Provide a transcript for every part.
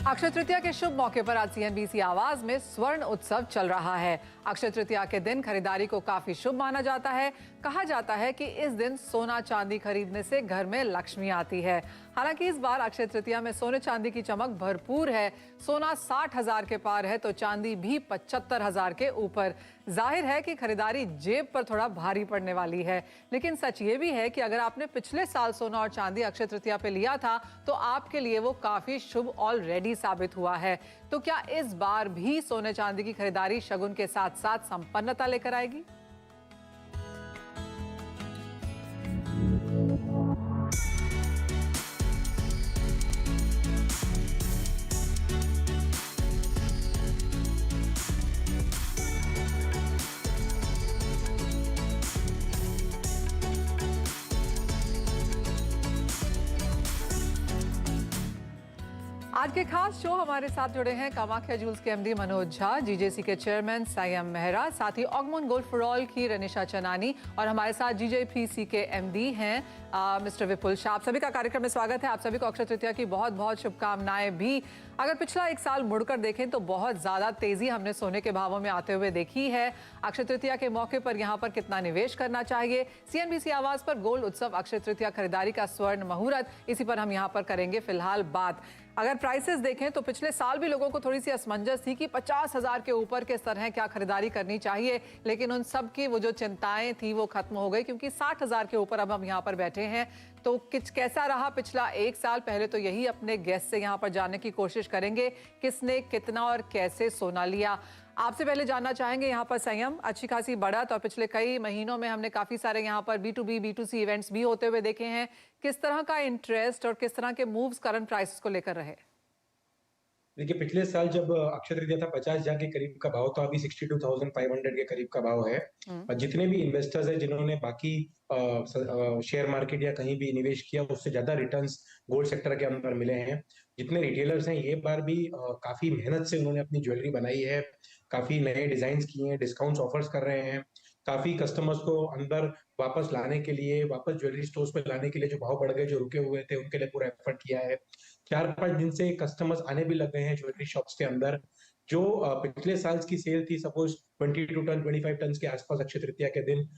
अक्षय तृतीया के शुभ मौके पर आज सीएनबीसी आवाज में स्वर्ण उत्सव चल रहा है। अक्षय तृतीया के दिन खरीदारी को काफी शुभ माना जाता है। कहा जाता है कि इस दिन सोना चांदी खरीदने से घर में लक्ष्मी आती है। हालांकि इस बार अक्षय तृतीया में सोने चांदी की चमक भरपूर है। सोना 60,000 के पार है तो चांदी भी 75,000 के ऊपर। जाहिर है कि खरीदारी जेब पर थोड़ा भारी पड़ने वाली है, लेकिन सच ये भी है कि अगर आपने पिछले साल सोना और चांदी अक्षय तृतीया पे लिया था तो आपके लिए वो काफी शुभ ऑलरेडी साबित हुआ है। तो क्या इस बार भी सोने चांदी की खरीदारी शगुन के साथ साथ संपन्नता लेकर आएगी? आज के खास शो हमारे साथ जुड़े हैं कामाख्या ज्वेल्स के एमडी मनोज झा, जीजेसी के चेयरमैन संयम मेहरा, साथ ही ऑगमोन गोल्ड फॉर ऑल की रनिशा चनानी और हमारे साथ जीजेपीसी के एमडी हैं मिस्टर विपुल शाह। आप सभी का कार्यक्रम में स्वागत है। आप सभी को अक्षय तृतीया की बहुत बहुत शुभकामनाएं भी। अगर पिछला एक साल मुड़कर देखें तो बहुत ज्यादा तेजी हमने सोने के भावों में आते हुए देखी है। अक्षय तृतीया के मौके पर यहाँ पर कितना निवेश करना चाहिए, सीएनबीसी आवाज पर गोल्ड उत्सव अक्षय तृतीया खरीदारी का स्वर्ण मुहूर्त, इसी पर हम यहाँ पर करेंगे फिलहाल बात। अगर प्राइसेस देखें तो पिछले साल भी लोगों को थोड़ी सी असमंजस थी कि 50,000 के ऊपर के स्तर हैं, क्या खरीदारी करनी चाहिए, लेकिन उन सब की वो जो चिंताएं थी वो खत्म हो गई क्योंकि 60,000 के ऊपर अब हम यहाँ पर बैठे हैं। तो कैसा रहा पिछला एक साल, पहले तो यही अपने गेस्ट से यहाँ पर जानने की कोशिश करेंगे किसने कितना और कैसे सोना लिया। आपसे पहले जानना चाहेंगे यहाँ पर संयम, अच्छी खासी बढ़त और पिछले कई महीनों में हमने काफी सारे यहाँ पर B2B B2C इवेंट्स भी होते हुए देखे हैं। किस तरह का इंटरेस्ट और किस तरह के मूव्स करंट प्राइसेस को लेकर रहे? देखिए, पिछले साल जब अक्षय तृतीया था 50,000 के करीब का भाव, तो अभी 62,500 के करीब का भाव है। और जितने भी इन्वेस्टर्स हैं जिन्होंने बाकी शेयर मार्केट या कहीं भी निवेश किया, उससे ज्यादा रिटर्न्स गोल्ड सेक्टर के अंदर मिले हैं। जितने रिटेलर्स हैं ये बार भी काफी मेहनत से उन्होंने अपनी ज्वेलरी बनाई है, काफी नए डिजाइन किए हैं, डिस्काउंट्स ऑफर्स कर रहे हैं, काफी कस्टमर्स को अंदर वापस लाने के लिए, वापस ज्वेलरी स्टोर्स पे लाने के लिए, जो भाव बढ़ गए, जो रुके हुए थे, उनके लिए पूरा एफर्ट किया है। 4-5 दिन से कस्टमर्स आने भी लग गए हैं ज्वेलरी शॉप्स के अंदर। जो पिछले साल की सेल थी सपोज 22 टन 25 टन के आसपास अक्षय तृतीया के दिन,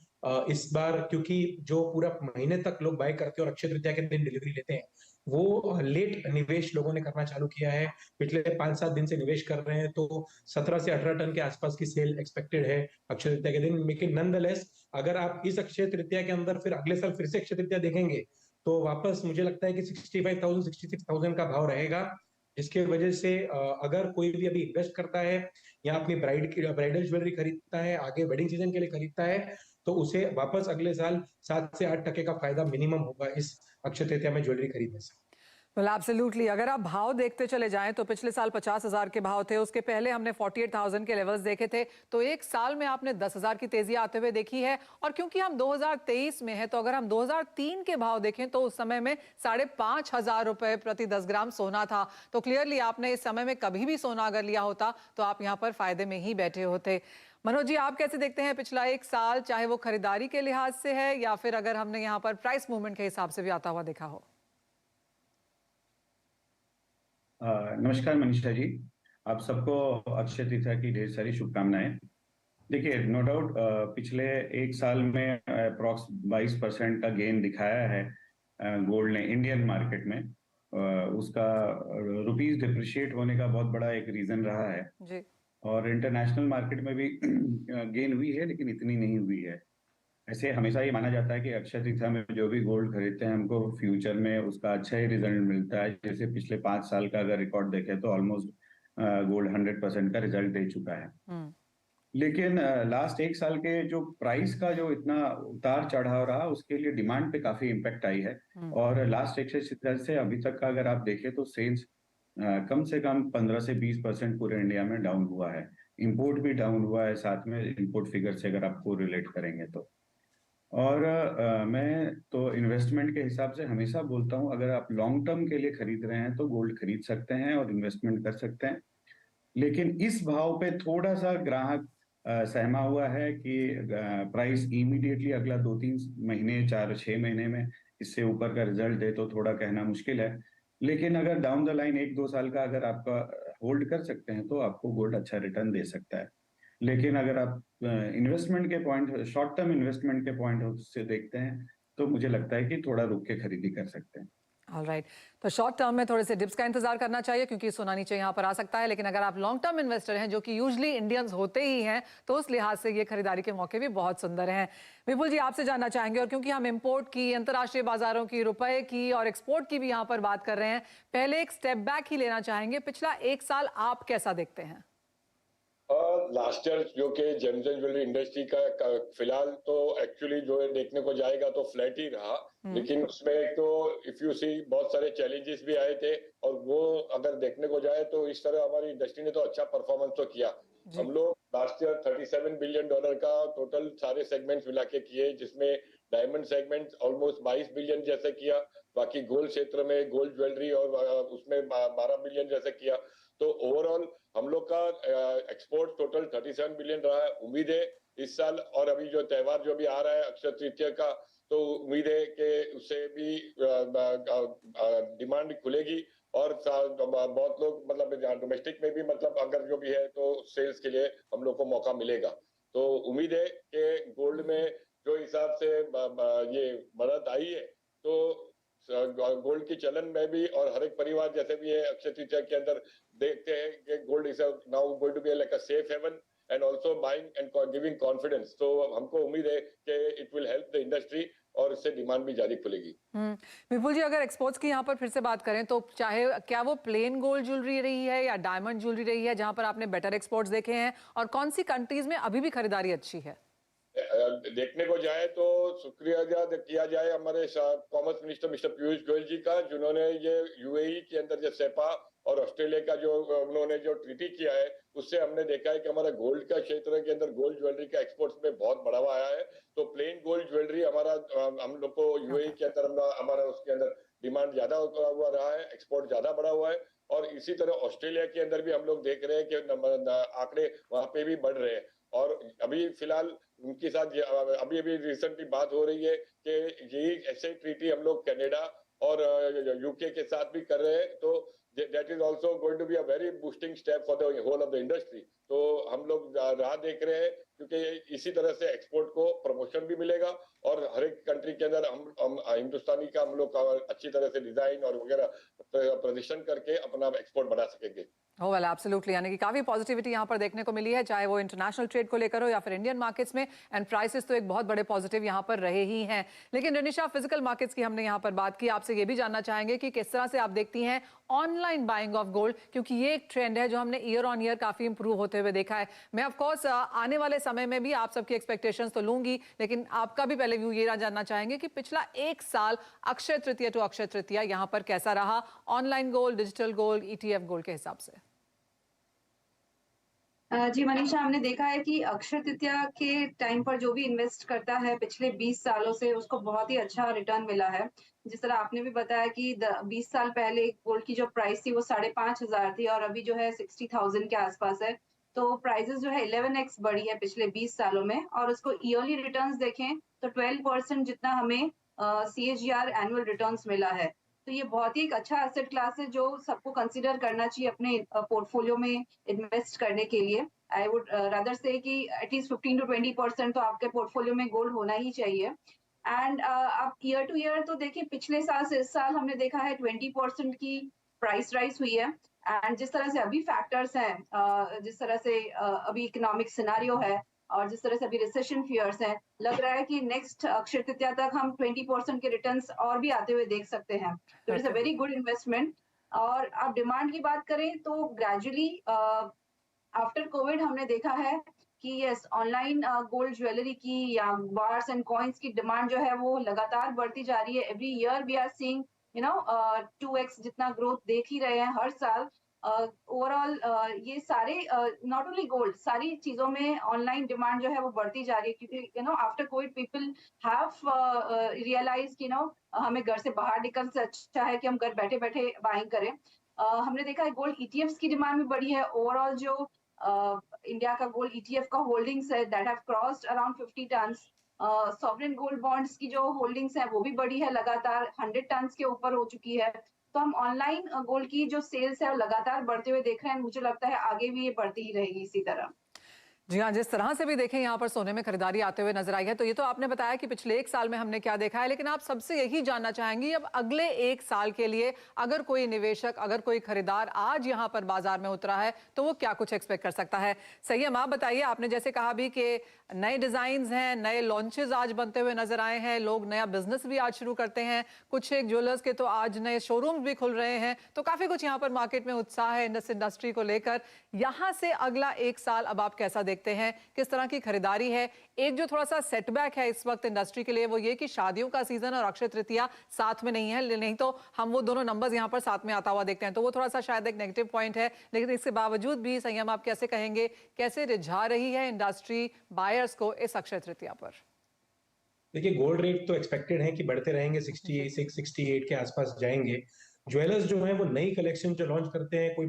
इस बार क्योंकि जो पूरा महीने तक लोग बाय करते हैं और अक्षय तृतीया के दिन डिलीवरी लेते हैं, वो लेट निवेश लोगों ने करना चालू किया है। पिछले 5-7 दिन से निवेश कर रहे हैं, तो 17 से 18 टन के आसपास की सेल एक्सपेक्टेड है अक्षय तृतीया के दिन। लेकिन नॉनदलेस अगर आप इस अक्षय तृतीया के अंदर फिर अगले साल फिर से अक्षय तृतीया देखेंगे तो वापस मुझे लगता है कि 65,000 66,000 का भाव रहेगा। जिसकी वजह से अगर कोई भी अभी इन्वेस्ट करता है या अपनी ब्राइडल ज्वेलरी खरीदता है, आगे वेडिंग सीजन के लिए खरीदता है, तो उसे वापस अगले साल 7 से 8% का फायदा मिनिमम होगा इस अक्षय तृतीया में ज्वेलरी खरीदने से। एब्सोल्युटली। अगर आप भाव देखते चले जाएं तो पिछले साल 50,000 के भाव थे, उसके पहले हमने 48,000 के लेवल्स देखे थे, तो एक साल में आपने 10,000 की तेजी आते हुए देखी है। और क्योंकि हम 2023 में हैं तो अगर हम 2003 के भाव देखें तो उस समय में 5,500 रुपए प्रति 10 ग्राम सोना था। तो क्लियरली आपने इस समय में कभी भी सोना अगर लिया होता तो आप यहाँ पर फायदे में ही बैठे होते। मनोज जी, आप कैसे देखते हैं पिछला एक साल, चाहे वो खरीदारी के लिहाज से है या फिर अगर हमने यहाँ पर प्राइस मूवमेंट के हिसाब से भी आता हुआ देखा हो? नमस्कार मनीषा जी, आप सबको अक्षय तृतीया की ढेर सारी शुभकामनाएं। देखिए, नो डाउट पिछले एक साल में अप्रॉक्स 22% का गेन दिखाया है गोल्ड ने इंडियन मार्केट में। उसका रुपीस डिप्रिशिएट होने का बहुत बड़ा एक रीजन रहा है जी। और इंटरनेशनल मार्केट में भी गेन हुई है, लेकिन इतनी नहीं हुई है। ऐसे हमेशा ये माना जाता है कि अक्षय तृतीया में जो भी गोल्ड खरीदते हैं हमको फ्यूचर में उसका अच्छा ही रिजल्ट मिलता है। जैसे पिछले 5 साल का अगर रिकॉर्ड देखें तो ऑलमोस्ट गोल्ड 100% का रिजल्ट दे चुका है। लेकिन लास्ट एक साल के जो प्राइस का जो इतना उतार चढ़ाव रहा, उसके लिए डिमांड पे काफी इम्पेक्ट आई है। और लास्ट एक से अभी तक का अगर आप देखें तो सेल्स कम से कम 15 से 20% पूरे इंडिया में डाउन हुआ है। इंपोर्ट भी डाउन हुआ है साथ में, इंपोर्ट फिगर से अगर आपको रिलेट करेंगे तो। और मैं तो इन्वेस्टमेंट के हिसाब से हमेशा बोलता हूँ, अगर आप लॉन्ग टर्म के लिए खरीद रहे हैं तो गोल्ड खरीद सकते हैं और इन्वेस्टमेंट कर सकते हैं। लेकिन इस भाव पे थोड़ा सा ग्राहक सहमा हुआ है कि प्राइस इमीडिएटली अगला 2-3 महीने, 4-6 महीने में इससे ऊपर का रिजल्ट दे तो थोड़ा कहना मुश्किल है। लेकिन अगर डाउन द लाइन 1-2 साल का अगर आपका होल्ड कर सकते हैं तो आपको गोल्ड अच्छा रिटर्न दे सकता है। लेकिन अगर आप इन्वेस्टमेंट के पॉइंट, शॉर्ट टर्म इन्वेस्टमेंट के पॉइंट से देखते हैं तो मुझे लगता है कि थोड़ा रुक के खरीदी कर सकते हैं। ऑलराइट, तो शॉर्ट टर्म में थोड़े से डिप्स का इंतजार करना चाहिए क्योंकि सोना नीचे यहाँ पर आ सकता है, लेकिन अगर आप लॉन्ग टर्म इन्वेस्टर हैं जो कि यूजुअली इंडियंस होते ही हैं, तो उस लिहाज से ये खरीदारी के मौके भी बहुत सुंदर हैं। विपुल जी, आपसे जानना चाहेंगे, और क्योंकि हम इंपोर्ट की, अंतर्राष्ट्रीय बाजारों की, रुपए की और एक्सपोर्ट की भी यहाँ पर बात कर रहे हैं, पहले एक स्टेप बैक ही लेना चाहेंगे। पिछला 1 साल आप कैसा देखते हैं? लास्ट ईयर जो कि जेम्स एंड ज्वेलरी इंडस्ट्री का फिलहाल तो एक्चुअली जो है देखने को जाएगा तो फ्लैट ही रहा, लेकिन उसमें एक तो इफ यू सी बहुत सारे चैलेंजेस भी आए थे, और वो अगर देखने को जाए तो इस तरह हमारी इंडस्ट्री ने तो अच्छा परफॉर्मेंस तो किया। हम लोग लास्ट ईयर $37 बिलियन का टोटल सारे सेगमेंट्स मिला के किए, जिसमें डायमंड सेगमेंट ऑलमोस्ट 22 बिलियन जैसे किया, बाकी गोल्ड क्षेत्र में गोल्ड ज्वेलरी और उसमें 12 बिलियन जैसे किया। तो ओवरऑल हम लोग का एक्सपोर्ट टोटल 37 बिलियन रहा है। उम्मीद है इस साल, और अभी जो त्योहार जो भी आ रहा है अक्षय तृतीया का, तो उम्मीद है कि उससे भी डिमांड खुलेगी, और बहुत लोग मतलब डोमेस्टिक में भी मतलब अगर जो भी है तो सेल्स के लिए हम लोग को मौका मिलेगा। तो उम्मीद है कि गोल्ड में जो हिसाब से ये बढ़त आई है, तो गोल्ड की चलन में भी, और हर एक परिवार जैसे भी है अक्षय तृतीया के अंदर देखते हैं कि gold is now going to be like a safe haven and also buying and giving confidence. तो हमको उम्मीद है कि it will help the industry और इससे डिमांड भी जारी खुलेगी। विपुल जी, अगर एक्सपोर्ट्स की यहाँ पर फिर से बात करें तो चाहे क्या वो प्लेन गोल्ड ज्वेलरी रही है या डायमंड ज्वेलरी रही है जहां पर आपने बेटर एक्सपोर्ट्स देखे हैं, और कौन सी कंट्रीज में अभी भी खरीदारी अच्छी है? देखने को जाए तो शुक्रिया किया जाए हमारे commerce minister mister Piyush Goyal ji का, जिन्होंने ये यूएई के अंदर जो सेपा और ऑस्ट्रेलिया का जो उन्होंने जो ट्रीटी किया है, उससे हमने देखा है कि हमारा गोल्ड का क्षेत्र के अंदर गोल्ड ज्वेलरी का एक्सपोर्ट्स में बहुत बढ़ावा आया है। तो प्लेन गोल्ड ज्वेलरी हमारा हम लोग को यूएई के अंदर हमारा उसके अंदर डिमांड ज्यादा हुआ रहा है, एक्सपोर्ट ज्यादा बढ़ा हुआ है। और इसी तरह ऑस्ट्रेलिया के अंदर भी हम लोग देख रहे हैं कि आंकड़े वहां पे भी बढ़ रहे हैं। और अभी फिलहाल उनके साथ अभी अभी रिसेंटली बात हो रही है कि यही ऐसे ट्रीटी हम लोग कनाडा और यूके के साथ भी कर रहे हैं, तो that is also going to be a very boosting step for the whole of the industry. तो हम लोग राह देख रहे हैं, क्योंकि इसी तरह से एक्सपोर्ट को प्रमोशन भी मिलेगा, और हर एक कंट्री के अंदर हम हिंदुस्तानी का हम लोग का अच्छी तरह से डिजाइन और वगैरह प्रदर्शन करके अपना एक्सपोर्ट बढ़ा सकेंगे। Oh well, absolutely, यानी कि काफी पॉजिटिविटी यहाँ पर देखने को मिली है, चाहे वो इंटरनेशनल ट्रेड को लेकर हो या फिर इंडियन मार्केट्स में, एंड प्राइसेस तो एक बहुत बड़े पॉजिटिव यहाँ पर रहे ही हैं। लेकिन रनिशा, फिजिकल मार्केट्स की हमने यहाँ पर बात की, आपसे ये भी जानना चाहेंगे कि किस तरह से आप देखती हैं ऑनलाइन बाइंग ऑफ गोल्ड, क्योंकि ये एक ट्रेंड है जो हमने ईयर ऑन ईयर काफी इंप्रूव होते हुए देखा है। मैं ऑफ कोर्स आने वाले समय में भी आप सबकी एक्सपेक्टेशंस तो लूंगी, लेकिन आपका भी पहले व्यू ये जानना चाहेंगे कि पिछला 1 साल अक्षय तृतीया टू अक्षय तृतीया यहाँ पर कैसा रहा, online gold, digital gold, ETF gold के हिसाब से? जी मनीषा, हमने देखा है कि अक्षय तृतीया के टाइम पर जो भी इन्वेस्ट करता है पिछले 20 सालों से उसको बहुत ही अच्छा रिटर्न मिला है। जिस तरह आपने भी बताया कि 20 साल पहले गोल्ड की जो प्राइस थी वो 5,500 थी, और अभी जो है 60,000 के आसपास है। तो प्राइसेस जो है 11x बढ़ी है पिछले 20 सालों में, और उसको ईयरली रिटर्न्स देखें तो 12% जितना हमें CAGR एनुअल रिटर्न्स मिला है। तो ये बहुत ही एक अच्छा एसेट क्लास है जो सबको कंसीडर करना चाहिए अपने पोर्टफोलियो में इन्वेस्ट करने के लिए। आई वुड रादर से कि एटलीस्ट 15 to 20% तो आपके पोर्टफोलियो में गोल्ड होना ही चाहिए। एंड आप ईयर टू ईयर तो देखिए, पिछले साल से इस साल हमने देखा है 20% की प्राइस राइज हुई है। एंड जिस तरह से अभी फैक्टर्स हैं, जिस तरह से अभी इकोनॉमिक सिनारियो है, और जिस तरह से अभी रिसेशन फियर्स हैं, लग रहा है कि नेक्स्ट अक्षय तृतीया तक हम 20% के रिटर्न्स और भी आते हुए देख सकते हैं। तो it's a very good investment. और आप डिमांड की बात करें तो ग्रेजुअली आफ्टर कोविड हमने देखा है कि यस, ऑनलाइन गोल्ड ज्वेलरी की या बार्स एंड कॉइन्स की डिमांड जो है वो लगातार बढ़ती जा रही है। Every year we are seeing 2x जितना ग्रोथ देख ही रहे हैं हर साल। ओवरऑल ये सारे नॉट ओनली गोल्ड, सारी चीजों में ऑनलाइन डिमांड जो है वो बढ़ती जा रही है, क्योंकि after Covid people have realise हमें घर से बाहर निकल से अच्छा है कि हम घर बैठे बैठे बाइंग करें। हमने देखा है गोल्ड ETFs की डिमांड भी बढ़ी है। ओवरऑल जो इंडिया का गोल्ड ETF का होल्डिंग्स है that have crossed around 50 tons. Sovereign gold bonds की जो होल्डिंग्स है वो भी बढ़ी है, लगातार 100 टन्स के ऊपर हो चुकी है। तो हम ऑनलाइन गोल्ड की जो सेल्स है वो लगातार बढ़ते हुए देख रहे हैं। मुझे लगता है आगे भी ये बढ़ती ही रहेगी इसी तरह। जी हाँ, जिस तरह से भी देखें यहाँ पर सोने में खरीदारी आते हुए नजर आई है, तो ये तो आपने बताया कि पिछले 1 साल में हमने क्या देखा है, लेकिन आप सबसे यही जानना चाहेंगी अब अगले 1 साल के लिए अगर कोई निवेशक, अगर कोई खरीदार आज यहाँ पर बाजार में उतरा है तो वो क्या कुछ एक्सपेक्ट कर सकता है। संयम, आप बताइए, आपने जैसे कहा भी कि नए डिजाइन हैं, नए लॉन्चेस आज बनते हुए नजर आए हैं, लोग नया बिजनेस भी आज शुरू करते हैं, कुछ एक ज्वेलर्स के तो आज नए शोरूम भी खुल रहे हैं, तो काफी कुछ यहाँ पर मार्केट में उत्साह है इस इंडस्ट्री को लेकर। यहाँ से अगला 1 साल अब आप कैसा देखते हैं, किस तरह की खरीदारी है? एक जो थोड़ा सा सेटबैक है इस वक्त इंडस्ट्री के लिए वो ये कि शादियों का सीजन और अक्षय तृतीया साथ में नहीं है, नहीं तो हम वो दोनों नंबर्स यहाँ पर साथ में आता हुआ देखते हैं, तो वो थोड़ा सा शायद एक नेगेटिव पॉइंट है। लेकिन इसके बावजूद भी संयम, आप कैसे कहेंगे, कैसे रिझा रही है इंडस्ट्री बायर्स को इस अक्षय तृतीया पर? देखिए, गोल्ड रेट तो एक्सपेक्टेड है कि बढ़ते रहेंगे, 66 68 के आसपास जाएंगे। ज्वेलर्स जो हैं वो नई कलेक्शन जो लॉन्च करते हैं, कोई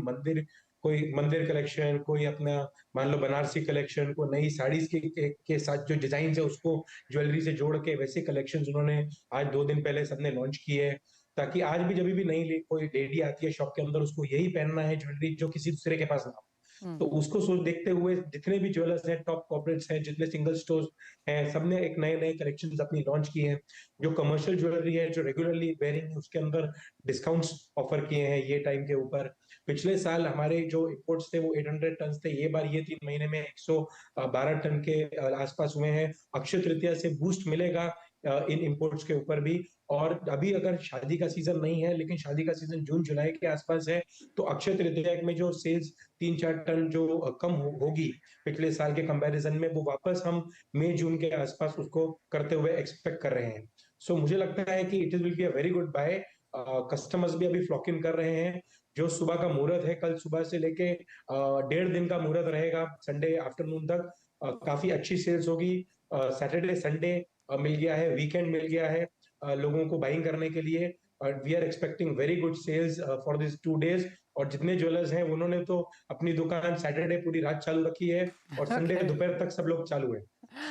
मंदिर कलेक्शन, कोई अपना मान लो बनारसी कलेक्शन, को नई साड़ीज के साथ जो डिजाइन है उसको ज्वेलरी से जोड़ के वैसे कलेक्शंस उन्होंने आज 2 दिन पहले सबने लॉन्च किए है, ताकि आज भी जब भी नई कोई लेडी आती है शॉप के अंदर उसको यही पहनना है ज्वेलरी जो किसी दूसरे के पास ना हो। तो उसको सोच देखते हुए जितने भी ज्वेलर्स हैं, टॉप कॉर्पोरेट्स हैं, जितने सिंगल स्टोर्स हैं, सबने एक नए कलेक्शंस अपनी लॉन्च किए हैं। जो कमर्शियल ज्वेलरी है, जो रेगुलरली वेयरिंग है, उसके अंदर डिस्काउंट्स ऑफर किए हैं ये टाइम के ऊपर। पिछले साल हमारे जो इंपोर्ट्स थे वो 800 टन थे, ये बार ये 3 महीने में 112 टन के आसपास हुए हैं। अक्षय तृतीया से बूस्ट मिलेगा इन इंपोर्ट्स के ऊपर भी। और अभी अगर शादी का सीजन नहीं है, लेकिन शादी का सीजन जून जुलाई के आसपास है, तो अक्षय तृतीया में जो सेल्स 3-4 टन जो कम होगी पिछले साल के कंपैरिजन में, वो वापस हम मई जून के आसपास उसको करते हुए एक्सपेक्ट कर रहे हैं। सो मुझे लगता है कि it will be a very good buy. Customers भी अभी फ्लॉक इन कर रहे हैं। जो सुबह का मुहूर्त है, कल सुबह से लेके 1.5 दिन का मुहूर्त रहेगा, संडे आफ्टरनून तक काफी अच्छी सेल्स होगी। सैटरडे संडे मिल गया है, वीकेंड मिल गया है लोगों को बाइंग करने के लिए। We are expecting very good sales for this 2 days. और जितने ज्वेलर्स हैं उन्होंने तो अपनी दुकान सैटरडे पूरी रात चालू रखी है और संडे दोपहर तक सब लोग चालू है।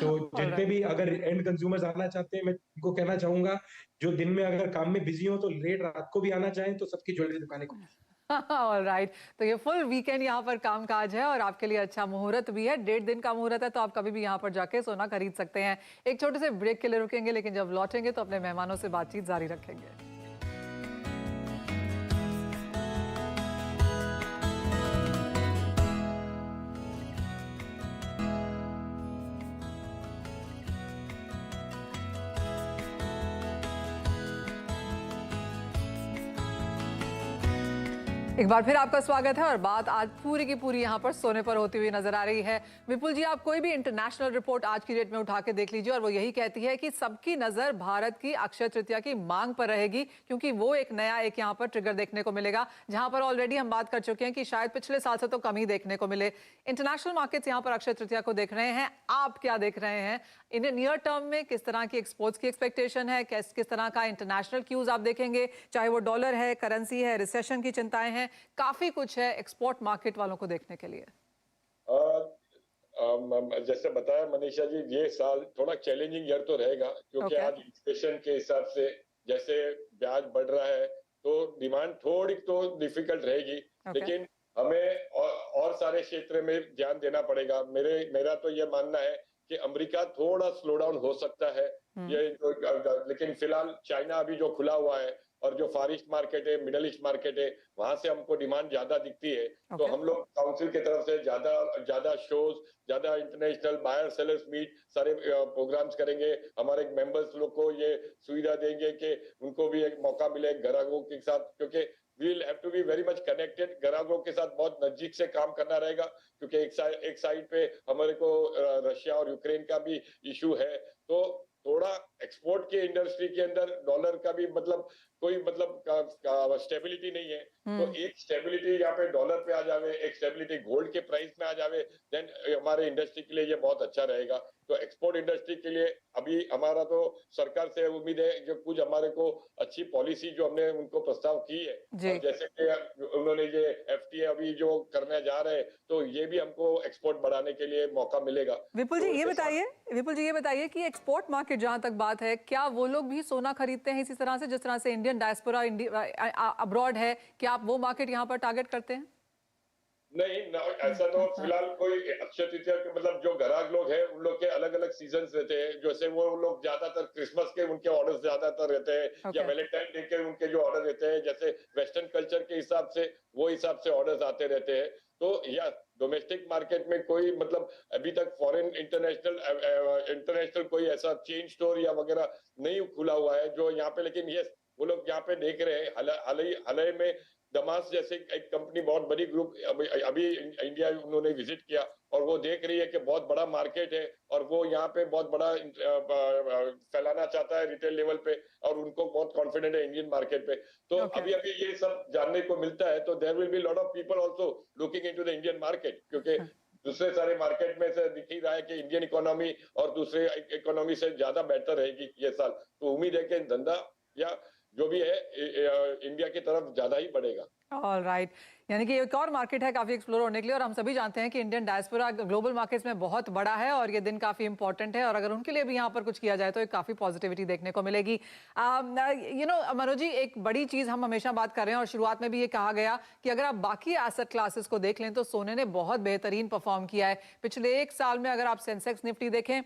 तो जितने भी अगर एंड कंज्यूमर्स आना चाहते हैं, मैं उनको कहना चाहूंगा जो दिन में अगर काम में बिजी हो तो लेट रात को भी आना चाहें तो सबकी ज्वेलरी दुकानें खुली। ऑलराइट, तो ये फुल वीकेंड यहाँ पर कामकाज है और आपके लिए अच्छा मुहूर्त भी है, 1.5 दिन का मुहूर्त है, तो आप कभी भी यहाँ पर जाके सोना खरीद सकते हैं। एक छोटे से ब्रेक के लिए रुकेंगे, लेकिन जब लौटेंगे तो अपने मेहमानों से बातचीत जारी रखेंगे। एक बार फिर आपका स्वागत है और बात आज पूरी की पूरी यहाँ पर सोने पर होती हुई नजर आ रही है। विपुल जी, आप कोई भी इंटरनेशनल रिपोर्ट आज की डेट में उठा के देख लीजिए और वो यही कहती है कि सबकी नजर भारत की अक्षय तृतीया की मांग पर रहेगी, क्योंकि वो एक नया यहाँ पर ट्रिगर देखने को मिलेगा, जहां पर ऑलरेडी हम बात कर चुके हैं कि शायद पिछले साल से तो कम ही देखने को मिले। इंटरनेशनल मार्केट्स यहाँ पर अक्षय तृतीया को देख रहे हैं, आप क्या देख रहे हैं? इन नियर टर्म में किस तरह की एक्सपोर्ट्स की एक्सपेक्टेशन है, किस तरह का इंटरनेशनल क्यूज आप देखेंगे, चाहे वो डॉलर है, करेंसी है, रिसेशन की चिंताएं हैं, काफी कुछ है एक्सपोर्ट मार्केट वालों को देखने के लिए। जैसे बताया मनीषा जी, ये साल थोड़ा चैलेंजिंग ईयर तो रहेगा, क्योंकि आज इन्फ्लेशन के हिसाब से जैसे ब्याज बढ़ रहा है तो डिमांड थोड़ी तो डिफिकल्ट रहेगी। लेकिन हमें और सारे क्षेत्र में ध्यान देना पड़ेगा। मेरा तो ये मानना है कि अमेरिका थोड़ा स्लो डाउन हो सकता है ये लेकिन फिलहाल चाइना अभी जो खुला हुआ है और जो फार ईस्ट मार्केट है, मिडल ईस्ट मार्केट है, वहां से हमको डिमांड ज्यादा दिखती है। तो हम लोग काउंसिल की तरफ से ज्यादा शोज, ज्यादा इंटरनेशनल बायर सेलर्स मीट, सारे प्रोग्राम्स करेंगे। हमारे मेंबर्स लोग को ये सुविधा देंगे कि उनको भी एक मौका मिले ग्राहकों के साथ, क्योंकि we'll have to be very much connected। ग्राहकों के साथ बहुत नजदीक से काम करना रहेगा, क्योंकि एक साइड पे हमारे को रशिया और यूक्रेन का भी इशू है। तो थोड़ा एक्सपोर्ट के इंडस्ट्री के अंदर डॉलर का भी कोई स्टेबिलिटी नहीं है। तो एक स्टेबिलिटी यहाँ पे डॉलर पे आ जावे, एक स्टेबिलिटी गोल्ड के प्राइस में आ जावे, देन हमारे इंडस्ट्री के लिए ये बहुत अच्छा रहेगा। तो एक्सपोर्ट इंडस्ट्री के लिए अभी हमारा तो सरकार से उम्मीद है जो कुछ हमारे को अच्छी पॉलिसी जो हमने उनको प्रस्ताव की है, और जैसे कि उन्होंने ये FTA अभी जो करने जा रहे हैं, तो ये भी हमको एक्सपोर्ट बढ़ाने के लिए मौका मिलेगा। विपुल जी ये बताइए कि एक्सपोर्ट मार्केट जहां तक बात है, क्या वो लोग भी सोना खरीदते हैं इसी तरह से जिस तरह से इंडियन इंडियन डायस्पोरा अब्रॉड है, क्या आप वो मार्केट यहाँ पर टारगेट करते हैं? नहीं ऐसा तो फिलहाल कोई अक्षय तृतीया के मतलब जो ग्राहक लोग हैं उन लोग के अलग अलग सीजन रहते हैं, जैसे वो लोग ज्यादातर क्रिसमस के उनके ऑर्डर ज्यादातर रहते हैं या वैलेंटाइन डे के उनके जो ऑर्डर रहते हैं, जैसे वेस्टर्न कल्चर के हिसाब से वो हिसाब से ऑर्डर्स आते रहते हैं। तो या डोमेस्टिक मार्केट में कोई मतलब अभी तक फॉरेन इंटरनेशनल कोई ऐसा चेन स्टोर या वगैरह नहीं खुला हुआ है जो यहाँ पे, लेकिन ये वो लोग यहाँ पे देख रहे हैं हाल ही में दमास जैसे एक कंपनी बहुत बड़ी ग्रुप अभी इंडिया उन्होंने विजिट किया और वो देख रही है कि बहुत बड़ा मार्केट है और वो यहाँ पे बहुत बड़ा फैलाना चाहता है रिटेल लेवल पे और उनको बहुत कॉन्फिडेंट है इंडियन मार्केट पे। तो अभी ये सब जानने को मिलता है, तो there will be lot of people also looking into the Indian market, क्योंकि दूसरे सारे मार्केट में से दिख ही रहा है कि इंडियन इकोनॉमी और दूसरे इकोनॉमी से ज्यादा बेहतर रहेगी ये साल। तो उम्मीद है कि धंधा या जो भी है इंडिया की तरफ ज्यादा ही बढ़ेगा। ऑल राइट, यानी कि एक और मार्केट है काफी एक्सप्लोर होने के लिए, और हम सभी जानते हैं कि इंडियन डायस्पोरा ग्लोबल मार्केट्स में बहुत बड़ा है और ये दिन काफी इंपॉर्टेंट है, और अगर उनके लिए भी यहाँ पर कुछ किया जाए तो एक काफी पॉजिटिविटी देखने को मिलेगी। मनोज जी, एक बड़ी चीज हम हमेशा बात कर रहे हैं और शुरुआत में भी ये कहा गया कि अगर आप बाकी एसेट क्लासेस को देख लें तो सोने ने बहुत बेहतरीन परफॉर्म किया है पिछले एक साल में। अगर आप सेंसेक्स निफ्टी देखें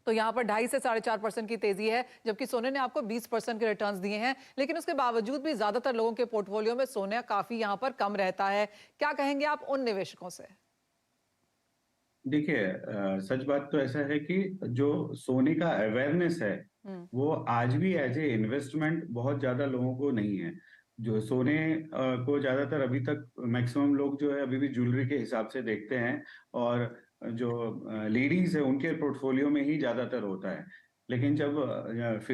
तो यहाँ पर 2.5 से 4.5% की तेजी है, जबकि सोने ने आपको 20% के रिटर्न्स दिए हैं, लेकिन उसके बावजूद भी ज्यादातर लोगों के पोर्टफोलियो में सोना काफी यहाँ पर कम रहता है। क्या कहेंगे आप उन निवेशकों से? देखिए, सच बात तो ऐसा है कि जो सोने का अवेयरनेस है वो आज भी एज ए इन्वेस्टमेंट बहुत ज्यादा लोगों को नहीं है। जो सोने को ज्यादातर अभी तक मैक्सिमम लोग जो है अभी भी ज्वेलरी के हिसाब से देखते हैं, और जो लेडीज है उनके पोर्टफोलियो में ही ज्यादातर होता है। लेकिन जब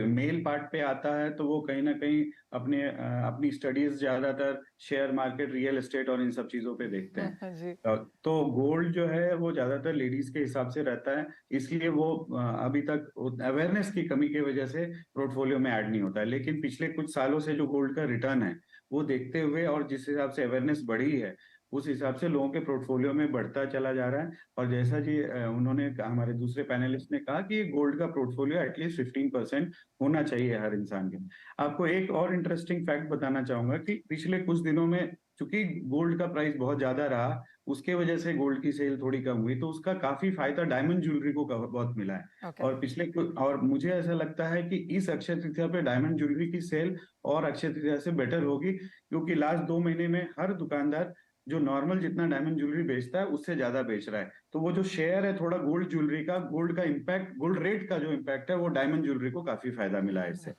मेल पार्ट पे आता है तो वो कहीं ना कहीं अपनी स्टडीज ज्यादातर शेयर मार्केट, रियल एस्टेट और इन सब चीजों पे देखते हैं। तो गोल्ड जो है वो ज्यादातर लेडीज के हिसाब से रहता है, इसलिए वो अभी तक अवेयरनेस की कमी की वजह से पोर्टफोलियो में ऐड नहीं होता है। लेकिन पिछले कुछ सालों से जो गोल्ड का रिटर्न है वो देखते हुए और जिस हिसाब से अवेयरनेस बढ़ी है उस हिसाब से लोगों के पोर्टफोलियो में बढ़ता चला जा रहा है। और जैसा जी उन्होंने हमारे दूसरे पैनलिस्ट ने कहा कि गोल्ड का पोर्टफोलियो एटलीस्ट 15% होना चाहिए हर इंसान के। आपको एक और इंटरेस्टिंग फैक्ट बताना चाहूंगा कि पिछले कुछ दिनों में चूंकि गोल्ड का प्राइस बहुत ज्यादा रहा, उसके वजह से गोल्ड की सेल थोड़ी कम हुई, तो उसका काफी फायदा डायमंड ज्वेलरी को बहुत मिला है। और मुझे ऐसा लगता है कि इस अक्षय तृतीया पे डायमंड ज्वेलरी की सेल और अक्षय तृतीया से बेटर होगी, क्योंकि लास्ट 2 महीने में हर दुकानदार जो नॉर्मल जितना डायमंड ज्वेलरी बेचता है उससे ज्यादा बेच रहा है। तो वो जो शेयर है थोड़ा गोल्ड ज्वेलरी का, गोल्ड का इम्पैक्ट, गोल्ड रेट का जो इम्पैक्ट है वो डायमंड ज्वेलरी को काफी फायदा मिला है इससे।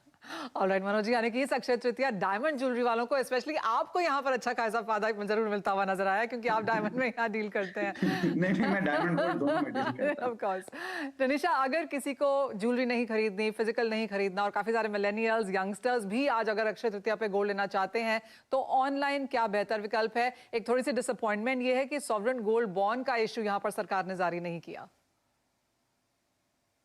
ऑलराइट मनोज जी, यानी कि इस अक्षय तृतीया डायमंड ज्वेलरी वालों को, स्पेशली आपको यहाँ पर अच्छा खासा फायदा जरूर मिलता हुआ नजर आया, क्योंकि आप डायमंड में यहाँ डील करते हैं। नहीं, मैं डायमंड गोल्ड दोनों में डील करता हूं। Of course. तनिषा, अगर किसी को ज्वेलरी नहीं खरीदनी, फिजिकल नहीं खरीदना, और काफी सारे मिलेनियल्स, यंगस्टर्स भी आज अगर अक्षय तृतीया पे गोल्ड लेना चाहते हैं तो ऑनलाइन क्या बेहतर विकल्प है? एक थोड़ी सी डिसअपॉइंटमेंट ये है कि सॉवरेन गोल्ड बॉन्ड का इश्यू यहाँ पर सरकार ने जारी नहीं किया।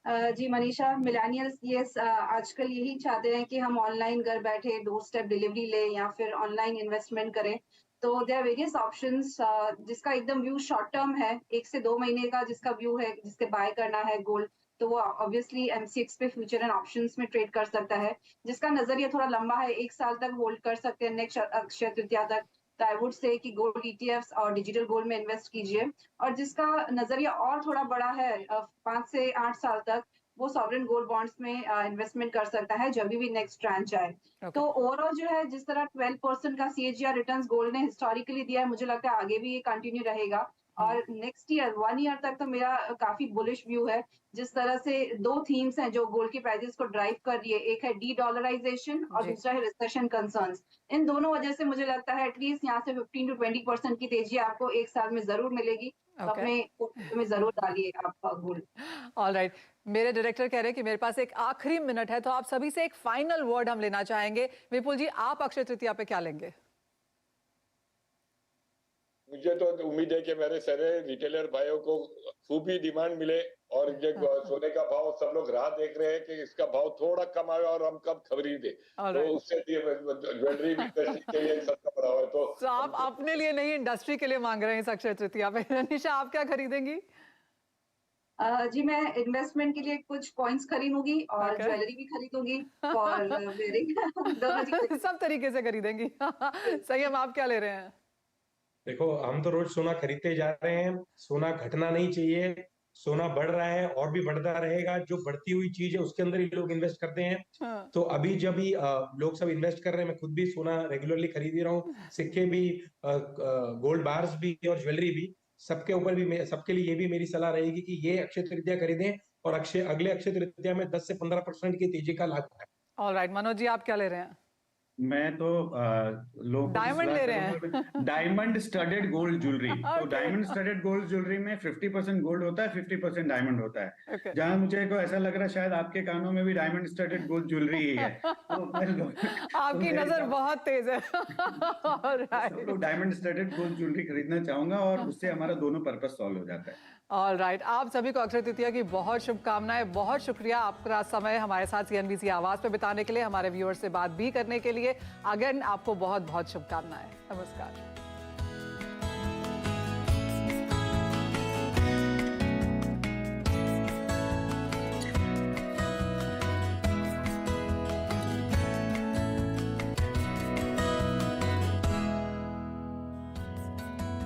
जी मनीषा, मिलेनियल्स ये आजकल यही चाहते हैं कि हम ऑनलाइन घर बैठे डोर स्टेप डिलीवरी लें या फिर ऑनलाइन इन्वेस्टमेंट करें। तो देयर आर वेरियस ऑप्शंस, जिसका एकदम व्यू शॉर्ट टर्म है, 1 से 2 महीने का जिसका व्यू है, जिसके बाय करना है गोल्ड, तो वो ऑब्वियसली एमसीएक्स पे फ्यूचर एंड ऑप्शंस में ट्रेड कर सकता है। जिसका नजरिया थोड़ा लंबा है, 1 साल तक होल्ड कर सकते हैं नेक्स्ट अक्षय तृतीया तक, तो आई वुड से कि गोल्ड ईटीएफ्स और डिजिटल गोल्ड में इन्वेस्ट कीजिए। और जिसका नजरिया और थोड़ा बड़ा है, 5 से 8 साल तक, वो सॉवरेन गोल्ड बॉन्ड्स में इन्वेस्टमेंट कर सकता है जब भी नेक्स्ट ट्रांच आए। तो ओवरऑल जो है, जिस तरह 12% का सीएजीआर रिटर्न्स गोल्ड ने हिस्टोरिकली दिया है, मुझे लगता है आगे भी ये कंटिन्यू रहेगा। और नेक्स्ट ईयर 1 ईयर तक तो मेरा काफी बुलिश व्यू है। जिस तरह से 2 थीम्स हैं जो गोल्ड की प्राइसेस को ड्राइव कर रही है, एक है डी डॉलराइजेशन और दूसरा है रिसेशन कंसर्न्स। इन दोनों वजह से मुझे लगता है एटलीस्ट यहाँ से 15 to 20% की तेजी आपको 1 साल में जरूर मिलेगी। तो अपने में जरूर डालिए आप गोल्ड। ऑलराइट, मेरे डायरेक्टर कह रहे हैं कि मेरे पास एक आखिरी मिनट है, तो आप सभी से एक फाइनल वर्ड हम लेना चाहेंगे। विपुल जी, आप अक्षय तृतीया पे क्या लेंगे? मुझे तो उम्मीद है कि मेरे सारे रिटेलर भाइयों को खूब ही डिमांड मिले, और ये सोने का भाव सब लोग राह देख रहे हैं कि इसका भाव थोड़ा कम आए और हम कब खरीदे, तो उससे ज्वेलरी इंडस्ट्री के लिए सबका बड़ा है। तो आप अपने लिए नहीं, इंडस्ट्री के लिए मांग रहे हैं इस अक्षय तृतीया पे। निशा, आप क्या खरीदेंगी? जी मैं इन्वेस्टमेंट के लिए कुछ कॉइन्स खरीदूंगी और Okay. ज्वेलरी भी खरीदूंगी फॉर वेयरिंग दोनों चीजें। सब तरीके से खरीदेंगी। संयम, आप क्या ले रहे हैं? देखो, हम तो रोज सोना खरीदते जा रहे हैं, सोना घटना नहीं चाहिए, सोना बढ़ रहा है और भी बढ़ता रहेगा। जो बढ़ती हुई चीज है उसके अंदर ही लोग इन्वेस्ट करते हैं। हाँ। तो अभी जब भी लोग सब इन्वेस्ट कर रहे हैं, मैं खुद भी सोना रेगुलरली खरीद ही रहा हूँ, सिक्के भी, गोल्ड बार्स भी और ज्वेलरी भी। सबके ऊपर भी सबके लिए ये भी मेरी सलाह रहेगी कि ये अक्षय तृतीया खरीदें और अगले अक्षय तृतीया में 10 से 15% की तेजी का लाभ है। ऑलराइट, मनोज जी आप क्या ले रहे हैं? मैं तो लोगों को डायमंड ले रहे हैं। हैं डायमंड स्टडेड गोल्ड ज्वेलरी। तो Okay. Diamond studded gold jewellery में 50% गोल्ड होता है, 50% डायमंड होता है। Okay. जहां मुझे को ऐसा लग रहा है शायद आपके कानों में भी डायमंड स्टडेड गोल्ड ज्वेलरी ही है। तो आपकी नजर बहुत तेज है। सब लोग डायमंड स्टडेड गोल्ड ज्वेलरी खरीदना चाहूंगा और उससे हमारा दोनों पर्पस सॉल्व हो जाता है। ऑलराइट, आप सभी को अक्षय तृतीया की बहुत शुभकामनाएं। बहुत शुक्रिया आपका समय हमारे साथ CNBC आवाज पे बिताने के लिए, हमारे व्यूअर्स से बात भी करने के लिए। अगेन आपको बहुत बहुत शुभकामनाएं। नमस्कार।